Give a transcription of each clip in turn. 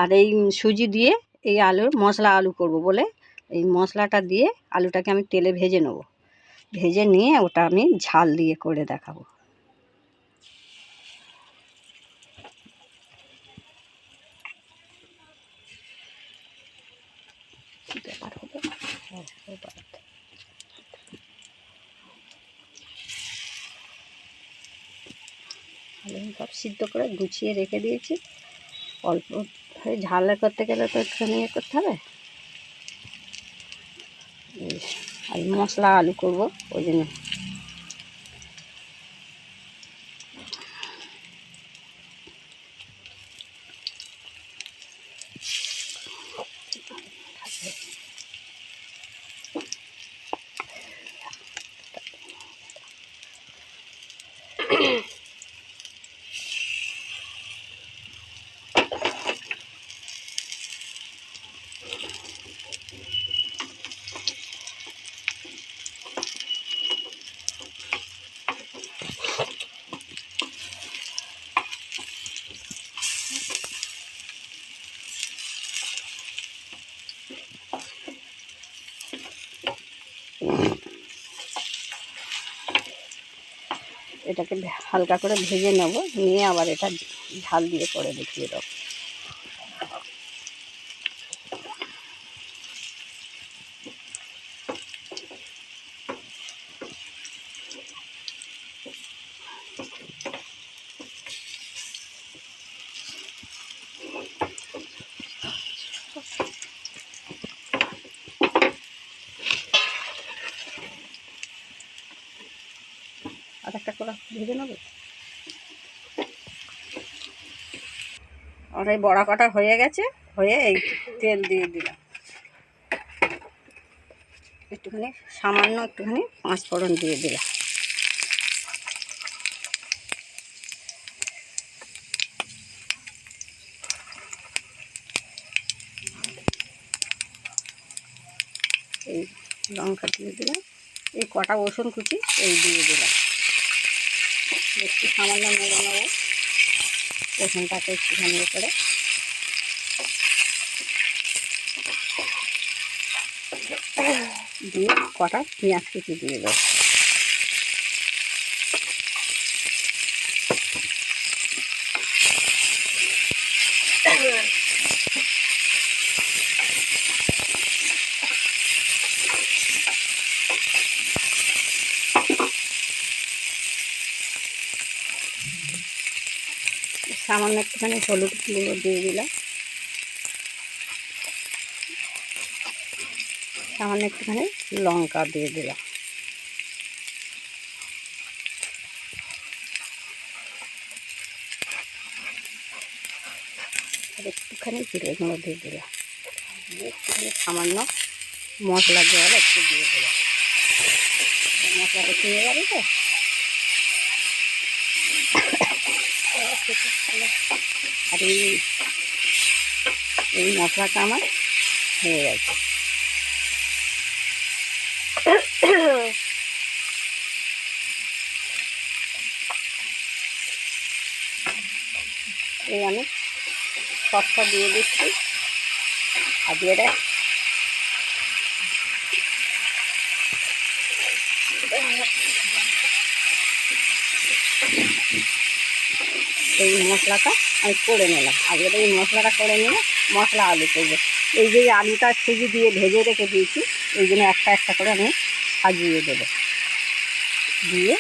আর এই সুজি দিয়ে এই মশলা আলু করব বলে এই মশলাটা দিয়ে আলুটাকে আমি তেলে ভেজে নেব। ভেজে নিয়ে ওটা আমি ঝাল দিয়ে করে দেখাবো। আলু সব সিদ্ধ করে গুছিয়ে রেখে দিয়েছি। অল্প ঝাল করতে গেলে তো একটুখানি করতে হবে। আর মশলা আলু করব ওই জন্য এটাকে হালকা করে ভেজে নেব, নিয়ে আবার এটা ঝাল দিয়ে করে দেখিয়ে দেবো। আর একটা করে ভেজে নেব। আর এই বড়া কটা হয়ে গেছে, হয়ে এই তেল দিয়ে দিলাম, একটুখানি সামান্য একটুখানি পাঁচফোড়ন দিয়ে দিলাম। এই লঙ্কা দিয়ে দিলাম, এই কটা রসুন কুচি এই দিয়ে দিলাম। একটু সামান্য নেড়ে নেবো রসুনটাকে একটুখানি করে। দিয়ে কটা পেঁয়াজ কুচি দিয়ে দেবো। সামান্য একটুখানি হলুদ গুঁড়ো দিয়ে দিলাম, সামান্য একটুখানি লঙ্কা দিয়ে দিলাম, আর একটুখানি জিরে গুঁড়ো দিয়ে দিলাম, একটুখানি সামান্য মশলা জল একটু দিয়ে দিলাম। মশলাটা কিনে যাবে তো। আর এই মশলাটা আমার হয়ে গেছে। এই আমি সসটা দিয়ে দিচ্ছি। আর দিয়ে দেখ এই মশলাটা আমি করে নিলাম। আগে এই মশলাটা করে নিলে মশলা আলু করবো। এই যে আলুটা সুজি দিয়ে ভেজে রেখে দিয়েছি, এই জন্য একটা একটা করে আমি সাজিয়ে দেবো। দিয়ে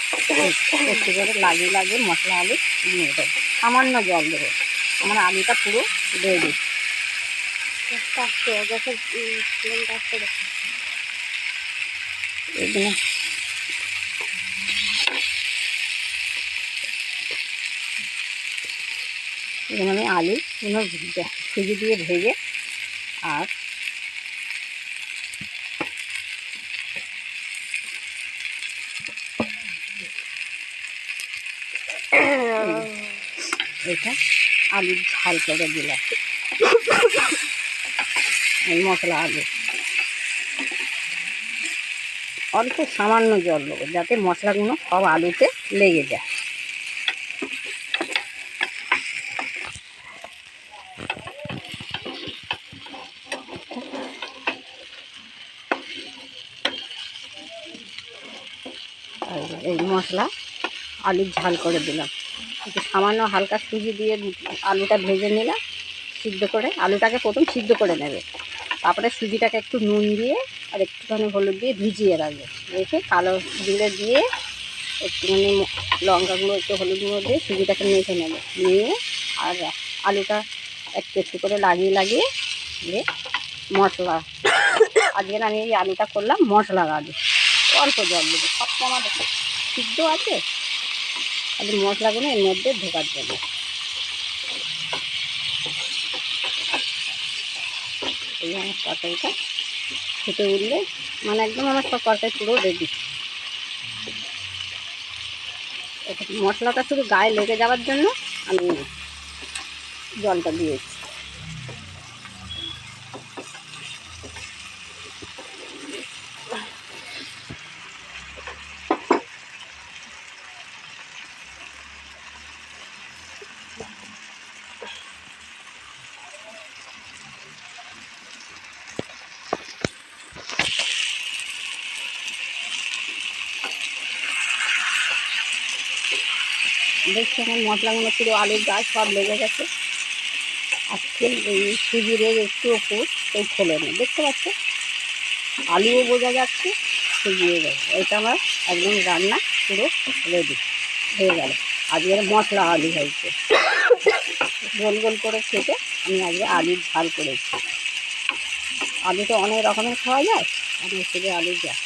একটু করে লাগিয়ে মশলা আলু নিয়ে দেবো। সামান্য জল দেবো, আমার আলুটা পুরো রেডি। এই জন্য আমি আলু সুজি দিয়ে ভেজে আর এটা আলু ঝাল করে দিলাম। এই মশলা আলু অল্প সামান্য জল দেবো, যাতে মশলাগুলো সব আলুতে লেগে যায়। এই মশলা আলুর ঝাল করে দিলাম। একটু সামান্য হালকা সুজি দিয়ে আলুটা ভেজে নিলাম সিদ্ধ করে। আলুটাকে প্রথম সিদ্ধ করে নেবে, তারপরে সুজিটাকে একটু নুন দিয়ে আর একটুখানি হলুদ দিয়ে ভিজিয়ে রাখবে। রেখে কালো জিরে দিয়ে একটুখানি লঙ্কা গুঁড়ো একটু হলুদ গুঁড়ো দিয়ে সুজিটাকে মেখে নেবে। নিয়ে আর আলুটা একটু একটু করে লাগিয়ে দিয়ে মশলা, আজকে আমি এই আলুটা করলাম মশলার আলু। অল্প জল দেবো, সব তো আমার সিদ্ধ আছে, খালি মশলাগুলো এর মধ্যে ঢোকার জন্য। এই আমার তরকারিটা ফুটে উঠলে মানে একদম আমার সব তরকারি পুরো রেডি। মশলাটা শুধু গায়ে লেগে যাওয়ার জন্য আমি জলটা দিয়েছি। দেখছি আমার মশলাগুলো পুরো আলুর গাছ সব লেগে গেছে। আজকে এই সুজির একটু ওপর এই খোলে নেই, দেখতে পাচ্ছ আলুও বোঝা যাচ্ছে, সুজিও যাচ্ছে। এটা আমার একদম রান্না পুরো রেডি হয়ে গেল। আজকের মশলা আলু হয়েছে, গোল গোল করে খেতে আমি আজকে আলুর ঝাল করেছি। আলু তো অনেক রকমের খাওয়া যায়, আমি শুধু আলুর ঝাল।